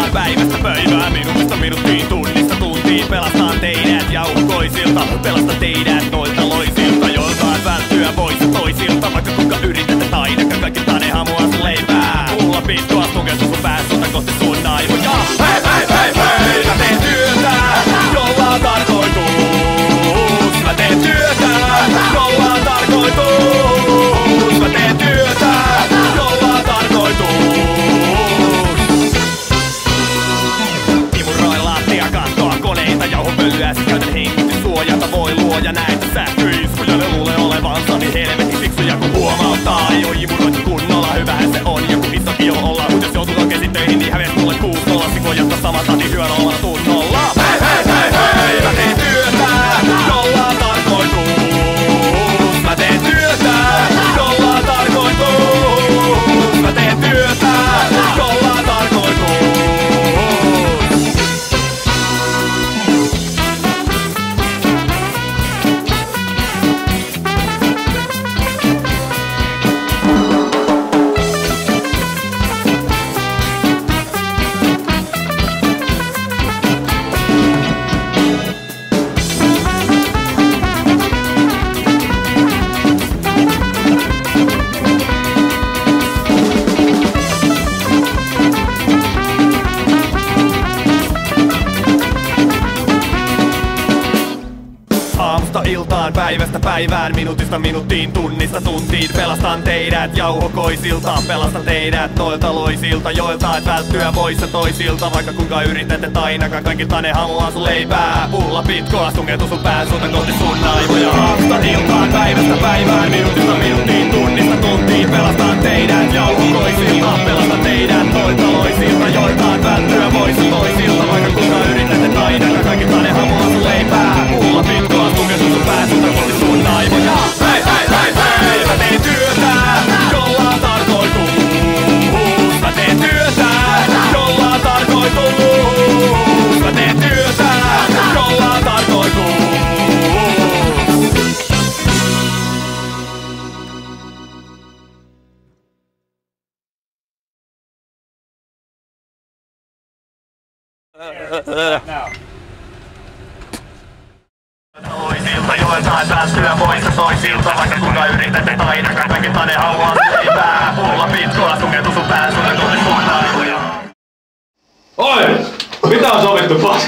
iltaan, päivästä päivään, minuutista minuuttiin, tunnista tuntiin. Pelastan teidät jauhokoisilta, pelastan teidät noilta loisilta, joiltaan välttyä voisi toisilta. Vaikka kuinka yritätte ainakaan kaikilta ne hamuaa sun leipää. Mulla pitkoa tukeutuu sun päässulta kohti sun aivoja. Hei hei hei hei, mä teen työtä, jolla on tarkoitus. Mä teen työtä, jolla on tarkoitus. Mä teen työtä, jolla on tarkoitus. Imuroin lattia kattoa, koneita, jauhopölyä. Sit käytän hengityssuojata, voi luoja näitä sähköiskuja. Ne luulee olevansa niin helvetin fiksuja kun huomauttaa. Ei oo imuroitu kunnolla, hyvähän se on. Joku iso kilo olla, mut jos joutuu oikeesti töihin, niin häveet mulle 6-0. Siko jatka samata, niin hyön omalla tunnolla. Hei hei hei hei, mä teen työtä, jolla on tarkoitus. Mä teen työtä, jolla on tarkoitus. Mä teen työtä, jolla on tarkoitus. Aamusta iltaan, päivästä päivään, minuutista minuuttiin, tunnista tuntiin. Pelastan teidät jauhokoisilta, pelastan teidät noilta loisilta, joilta et välttyä voissa toisilta. Vaikka kuinka yrität ainakaan kaikilta ne hamuaa sun leipää. Pulla pitkoa tunkeutuu sun pääsulta kohti sun aivoja. Aamusta iltaan, päivästä päivään, minuutista minuuttiin, tunnista tuntiin. Pelastan teidät jauhokoisilta, pelastan teidät noilta loisilta, joilta et välttyä voissa toisilta. Vaikka kuinka yrität ainakaan kaikilta ne hamuaa sun leipää. Pulla pitkoa tunkeutuu sun pääsulta kohti sun aivoja. Hei hei hei hei, mä teen työtä, jolla on tarkoitus. Mä teen työtä, jolla on tarkoitus. Mä teen työtä, jolla on tarkoitus. Loisilta, joilta et välttyä voissa toisilta. Vaikka kuinka yrität ainakaan kaikilta ne haluaa leipää. Pulla pitkoa tunkeutuu sun pääsulta kohti sun aivoja. Oi! Mitä on sovittu, Pasi?